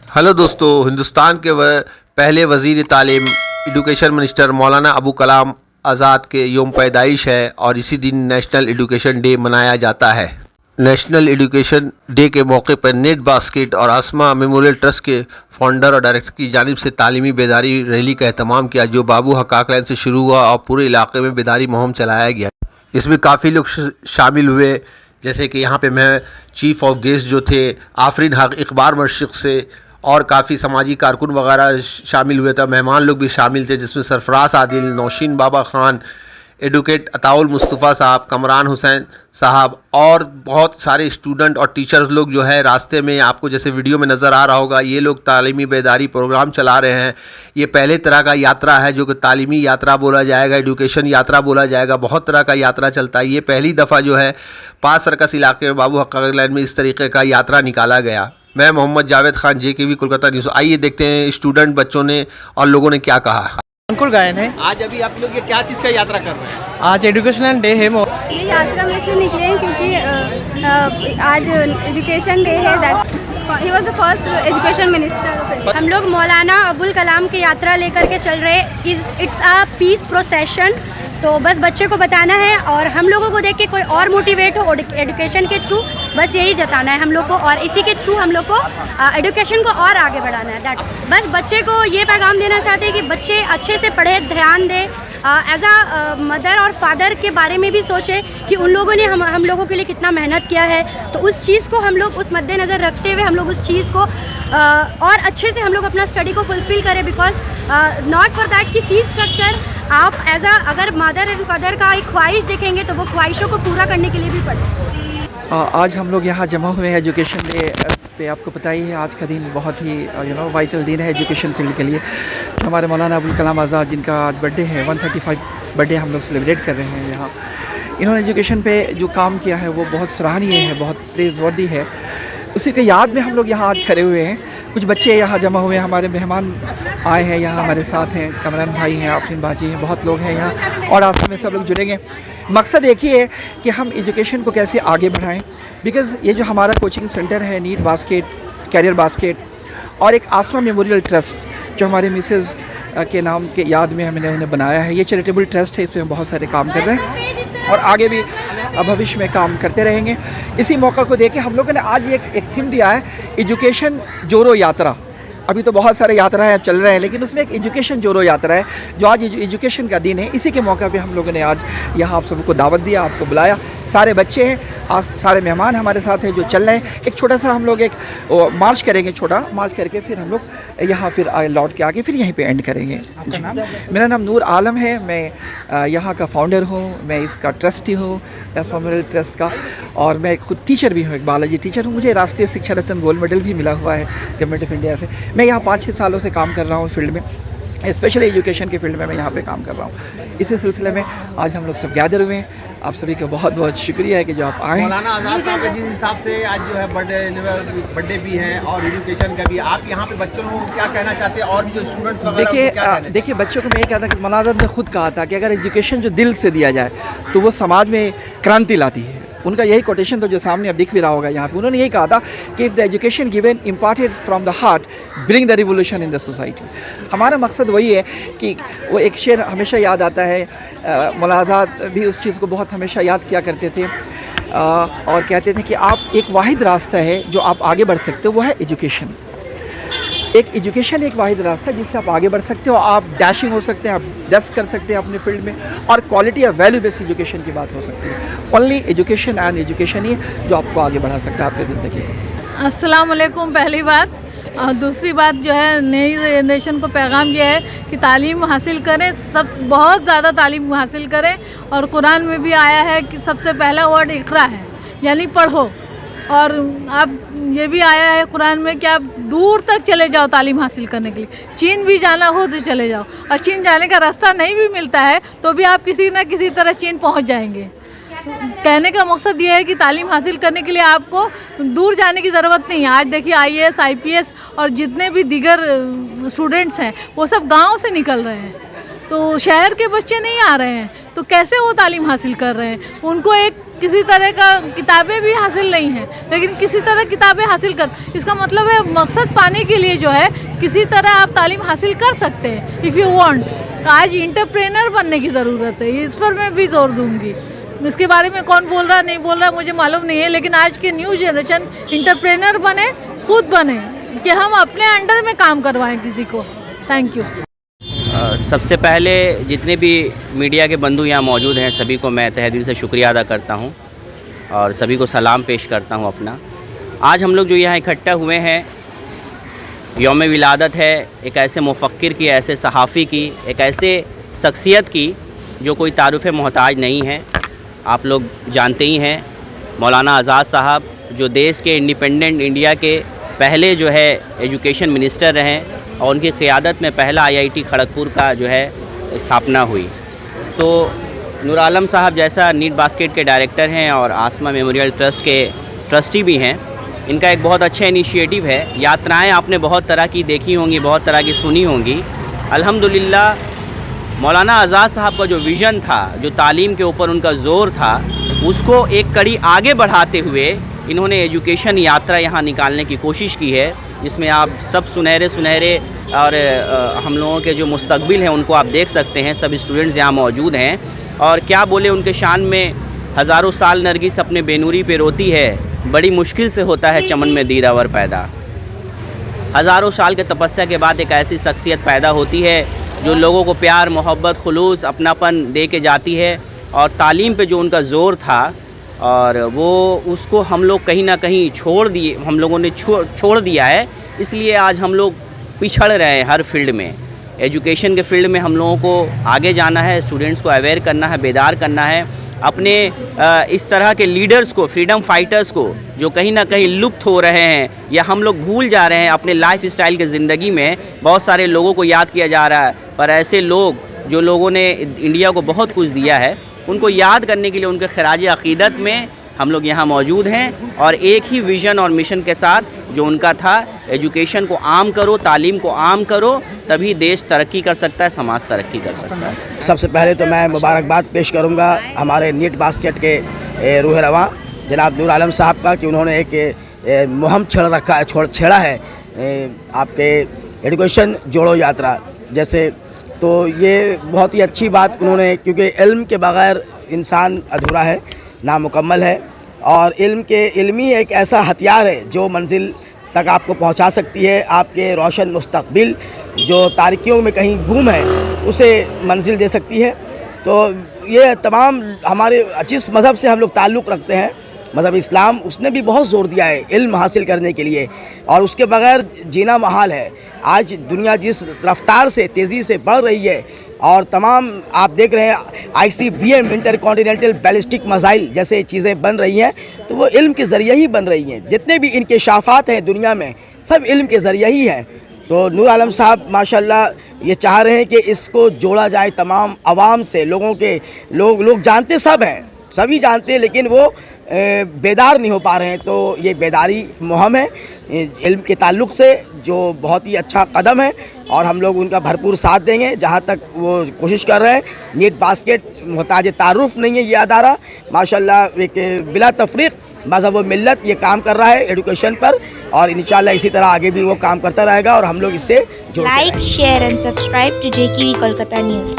Hello दोस्तों, हिंदुस्तान के वह पहले वज़ीर तालीम एजुकेशन मिनिस्टर मौलाना अबू कलाम आज़ाद के यौम पैदाइश है और इसी दिन नेशनल एजुकेशन डे मनाया जाता है। नेशनल एजुकेशन डे के मौके पर नेट बास्केट और आसमा मेमोरियल ट्रस्ट के फाउंडर और डायरेक्टर की जानिब से तालीमी बेदारी रैली का एहतमाम किया, जो बाबू हकाक लाइन से शुरू हुआ और पूरे इलाके में बेदारी मुहिम चलाया गया। इसमें काफ़ी लोग शामिल हुए, जैसे कि यहाँ पे मैं चीफ ऑफ गेस्ट जो थे आफरीन हक इकबार मशरिक़ से और काफ़ी समाजी कारकुन वगैरह शामिल हुए थे। मेहमान लोग भी शामिल थे, जिसमें सरफराज आदिल, नौशीन बाबा ख़ान, एडवोकेट अताउल मुस्तफ़ा साहब, कमरान हुसैन साहब और बहुत सारे स्टूडेंट और टीचर्स लोग जो है रास्ते में आपको जैसे वीडियो में नज़र आ रहा होगा, ये लोग तालीमी बेदारी प्रोग्राम चला रहे हैं। ये पहले तरह का यात्रा है जो कि तालीमी यात्रा बोला जाएगा, एजुकेशन यात्रा बोला जाएगा। बहुत तरह का यात्रा चलता है। ये पहली दफ़ा जो है पास सर्कस इलाके में बाबू हक़ाक़ लाइन में इस तरीके का यात्रा निकाला गया। मैं मोहम्मद जावेद खान, JKV कोलकाता न्यूज़। आइए देखते हैं स्टूडेंट बच्चों ने और लोगों ने क्या कहा। अंकुर गायन है। आज अभी आप लोग ये क्या चीज़ का यात्रा कर रहे हैं? आज एजुकेशनल डे है। ये यात्रा हम इसलिए निकले हैं क्योंकि आज एजुकेशन डे है। He was the first education minister. हम लोग मौलाना अबुल कलाम की यात्रा लेकर के चल रहे। It's a peace procession. तो बस बच्चे को बताना है और हम लोगों को देख के कोई और मोटिवेट हो एजुकेशन के थ्रू, बस यही जताना है हम लोग को। और इसी के थ्रू हम लोग को एजुकेशन को और आगे बढ़ाना है। दैट बस बच्चे को ये पैगाम देना चाहते हैं कि बच्चे अच्छे से पढ़े, ध्यान दें। एज अ मदर और फादर के बारे में भी सोचें कि उन लोगों ने हम लोगों के लिए कितना मेहनत किया है। तो उस चीज़ को हम लोग उस मद्देनज़र रखते हुए हम लोग उस चीज़ को और अच्छे से हम लोग अपना स्टडी को फुलफ़िल करें। बिकॉज नॉट फॉर दैट कि फ़ीस स्ट्रक्चर आप एज अ अगर मदर एंड फादर का एक ख्वाहिश देखेंगे तो वो ख्वाहिशों को पूरा करने के लिए भी पढ़े। आज हम लोग यहाँ जमा हुए हैं एजुकेशन डे पे। आपको पता ही है आज का दिन बहुत ही वाइटल दिन है एजुकेशन फील्ड के लिए। हमारे मौलाना अबुल कलाम आज़ाद जिनका आज बर्थडे है, 135 बर्थडे हम लोग सेलिब्रेट कर रहे हैं यहाँ। इन्होंने एजुकेशन पे जो काम किया है वो बहुत सराहनीय है, बहुत प्रेज़वर्दी है। उसी के याद में हम लोग यहाँ आज खड़े हुए हैं। कुछ बच्चे यहाँ जमा हुए हैं, हमारे मेहमान आए हैं यहाँ हमारे साथ हैं, कमरान भाई हैं, आफरीन बाजी हैं, बहुत लोग हैं यहाँ और आपस में सब लोग जुड़ेंगे। मकसद एक ही है कि हम एजुकेशन को कैसे आगे बढ़ाएं। बिकॉज़ ये जो हमारा कोचिंग सेंटर है, नीट बास्केट, कैरियर बास्केट और एक आसमा मेमोरियल ट्रस्ट जो हमारे मिसेज़ के नाम के याद में हमने उन्हें बनाया है, ये चैरिटेबल ट्रस्ट है। इसमें हम बहुत सारे काम कर रहे हैं और आगे भी भविष्य में काम करते रहेंगे। इसी मौका को देख के हम लोगों ने आज एक थीम दिया है, एजुकेशन जोड़ो यात्रा। अभी तो बहुत सारे यात्राएं अब चल रहे हैं, लेकिन उसमें एक एजुकेशन जोड़ो यात्रा है जो आज एजुकेशन का दिन है। इसी के मौका पे हम लोगों ने आज यहाँ आप सबको दावत दिया, आपको बुलाया। सारे बच्चे हैं, आज सारे मेहमान हमारे साथ हैं जो चल रहे हैं। एक छोटा सा हम लोग एक मार्च करेंगे, छोटा मार्च करके फिर हम लोग यहाँ फिर लौट के आके फिर यहीं पे एंड करेंगे। आपका नाम? मेरा नाम नूर आलम है। मैं यहाँ का फाउंडर हूँ, मैं इसका ट्रस्टी हूँ, मेमोरियल ट्रस्ट का। और मैं खुद टीचर भी हूँ, एक बायोलॉजी टीचर हूँ। मुझे राष्ट्रीय शिक्षा रत्न गोल्ड मेडल भी मिला हुआ है गवर्नमेंट ऑफ इंडिया से। मैं यहाँ 5-6 सालों से काम कर रहा हूँ फील्ड में, स्पेशली एजुकेशन के फील्ड में मैं यहाँ पे काम कर रहा हूँ। इसी सिलसिले में आज हम लोग सब गैदर हुए हैं। आप सभी का बहुत बहुत शुक्रिया है कि जो आप आए। मौलाना आज़ाद साहब के जिस हिसाब से आज जो है बर्थडे भी है और एजुकेशन का भी, आप यहाँ पे बच्चों को क्या कहना चाहते हैं और भी जो स्टूडेंट्स वगैरह? देखिए बच्चों को मैं ये कहता कि मौलाना आज़ाद ने खुद कहा था कि अगर एजुकेशन जो दिल से दिया जाए तो वो समाज में क्रांति लाती है। उनका यही कोटेशन तो जो सामने अब दिख भी रहा होगा यहाँ पे। उन्होंने यही कहा था कि if the education given imparted from the heart bring the revolution in the society. हमारा मकसद वही है कि वो एक शेर हमेशा याद आता है। मौलाना आज़ाद भी उस चीज़ को बहुत हमेशा याद किया करते थे और कहते थे कि आप एक वाहिद रास्ता है जो आप आगे बढ़ सकते हो, वो है एजुकेशन। एक एजुकेशन एक वाहिद रास्ता है जिससे आप आगे बढ़ सकते हो, आप डैशिंग हो सकते हैं, आप डस्ट कर सकते हैं अपने फील्ड में और क्वालिटी या वैल्यू बेस्ड एजुकेशन की बात हो सकती है। ओनली एजुकेशन एंड एजुकेशन ही जो आपको आगे बढ़ा सकता है आपकी ज़िंदगी में। अस्सलाम वालेकुम पहली बात। और दूसरी बात जो है, नई जनरेशन को पैगाम ये है कि तालीम हासिल करें, सब बहुत ज़्यादा तालीम हासिल करें। और कुरान में भी आया है कि सबसे पहला वर्ड इक़रा है, यानी पढ़ो। और अब ये भी आया है कुरान में कि आप दूर तक चले जाओ तालीम हासिल करने के लिए। चीन भी जाना हो तो चले जाओ, और चीन जाने का रास्ता नहीं भी मिलता है तो भी आप किसी न किसी तरह चीन पहुंच जाएंगे। कहने का मकसद ये है कि तालीम हासिल करने के लिए आपको दूर जाने की ज़रूरत नहीं है। आज देखिए IAS IPS और जितने भी दीगर स्टूडेंट्स हैं वो सब गाँव से निकल रहे हैं, तो शहर के बच्चे नहीं आ रहे हैं, तो कैसे वो तालीम हासिल कर रहे हैं? उनको एक किसी तरह का किताबें भी हासिल नहीं हैं, लेकिन किसी तरह किताबें हासिल कर, इसका मतलब है मकसद पाने के लिए जो है किसी तरह आप तालीम हासिल कर सकते हैं इफ़ यू वांट। आज इंटरप्रेनर बनने की ज़रूरत है, इस पर मैं भी जोर दूंगी। इसके बारे में कौन बोल रहा नहीं बोल रहा मुझे मालूम नहीं है, लेकिन आज की न्यू जनरेशन इंटरप्रेनर बने, खुद बने, कि हम अपने अंडर में काम करवाएं किसी को। Thank you. सबसे पहले जितने भी मीडिया के बंधु यहाँ मौजूद हैं सभी को मैं तहे दिल से शुक्रिया अदा करता हूँ और सभी को सलाम पेश करता हूँ अपना। आज हम लोग जो यहाँ इकट्ठा हुए हैं, यौम विलादत है एक ऐसे मुफ़क्किर की, ऐसे सहाफ़ी की, एक ऐसे शख्सियत की जो कोई तारुफ़ मोहताज नहीं है। आप लोग जानते ही हैं मौलाना आज़ाद साहब जो देश के इंडिपेंडेंट इंडिया के पहले जो है एजुकेशन मिनिस्टर रहे और उनकी क़ियादत में पहला IIT खड़गपुर का जो है स्थापना हुई। तो नूर आलम साहब जैसा नीट बास्केट के डायरेक्टर हैं और आसमा मेमोरियल ट्रस्ट के ट्रस्टी भी हैं, इनका एक बहुत अच्छा इनिशिएटिव है। यात्राएं आपने बहुत तरह की देखी होंगी, बहुत तरह की सुनी होंगी। अल्हम्दुलिल्लाह मौलाना आज़ाद साहब का जो विज़न था, जो तालीम के ऊपर उनका ज़ोर था, उसको एक कड़ी आगे बढ़ाते हुए इन्होंने एजुकेशन यात्रा यहाँ निकालने की कोशिश की है, जिसमें आप सब सुनहरे और हम लोगों के जो मुस्तकबिल हैं उनको आप देख सकते हैं। सब स्टूडेंट्स यहाँ मौजूद हैं और क्या बोले उनके शान में, हज़ारों साल नरगिस अपने बेनूरी पे रोती है, बड़ी मुश्किल से होता है चमन में दीदावर पैदा। हज़ारों साल के तपस्या के बाद एक ऐसी शख्सियत पैदा होती है जो लोगों को प्यार, मोहब्बत, खुलूस, अपनापन दे के जाती है। और तालीम पे जो उनका ज़ोर था और वो उसको हम लोग कहीं ना कहीं छोड़ दिए, हम लोगों ने छोड़ दिया है। इसलिए आज हम लोग पिछड़ रहे हैं हर फील्ड में। एजुकेशन के फील्ड में हम लोगों को आगे जाना है, स्टूडेंट्स को अवेयर करना है, बेदार करना है। अपने इस तरह के लीडर्स को, फ्रीडम फाइटर्स को जो कहीं ना कहीं लुप्त हो रहे हैं या हम लोग भूल जा रहे हैं अपने लाइफ स्टाइल के ज़िंदगी में, बहुत सारे लोगों को याद किया जा रहा है, पर ऐसे लोग जो लोगों ने इंडिया को बहुत कुछ दिया है उनको याद करने के लिए उनके खराज अक़ीदत में हम लोग यहाँ मौजूद हैं और एक ही विज़न और मिशन के साथ जो उनका था, एजुकेशन को आम करो, तालीम को आम करो, तभी देश तरक्की कर सकता है, समाज तरक्की कर सकता है। सबसे पहले तो मैं मुबारकबाद पेश करूंगा हमारे नीट बास्केट के रूह रवां जनाब नूर आलम साहब का कि उन्होंने एक मुहिम छेड़ा है आपके एजुकेशन जोड़ो यात्रा जैसे। तो ये बहुत ही अच्छी बात उन्होंने, क्योंकि इल्म के बग़ैर इंसान अधूरा है, नामुकम्मल है। और इल्मी एक ऐसा हथियार है जो मंजिल तक आपको पहुंचा सकती है। आपके रोशन मुस्तकबिल जो तारीकियों में कहीं गुम है उसे मंजिल दे सकती है। तो ये तमाम हमारे जिस मज़हब से हम लोग ताल्लुक़ रखते हैं, मज़हब इस्लाम, उसने भी बहुत ज़ोर दिया है इल्म हासिल करने के लिए और उसके बग़ैर जीना महाल है। आज दुनिया जिस रफ्तार से तेज़ी से बढ़ रही है और तमाम आप देख रहे हैं ICBM इंटरकॉन्टिनेंटल बैलिस्टिक मिसाइल जैसे चीज़ें बन रही हैं, तो वो इल्म के ज़रिए ही बन रही हैं। जितने भी इंकशाफात हैं दुनिया में सब इल्म के ज़रिए ही हैं। तो नूर आलम साहब माशाल्लाह ये चाह रहे हैं कि इसको जोड़ा जाए तमाम आवाम से। लोग जानते सब हैं, सभी जानते हैं, लेकिन वो बेदार नहीं हो पा रहे हैं। तो ये बेदारी मुहिम है इल्म के ताल्लुक़ से, जो बहुत ही अच्छा कदम है और हम लोग उनका भरपूर साथ देंगे जहाँ तक वो कोशिश कर रहे हैं। नीट बास्केट मोहताज तारुफ नहीं है ये अदारा, माशाल्लाह एक बिला तफरीक मज़हब व मिल्लत ये काम कर रहा है एजुकेशन पर और इंशाल्लाह इसी तरह आगे भी वो काम करता रहेगा और हम लोग इससे जुड़ते रहेंगे। Like, share and subscribe to JKV Kolkata News.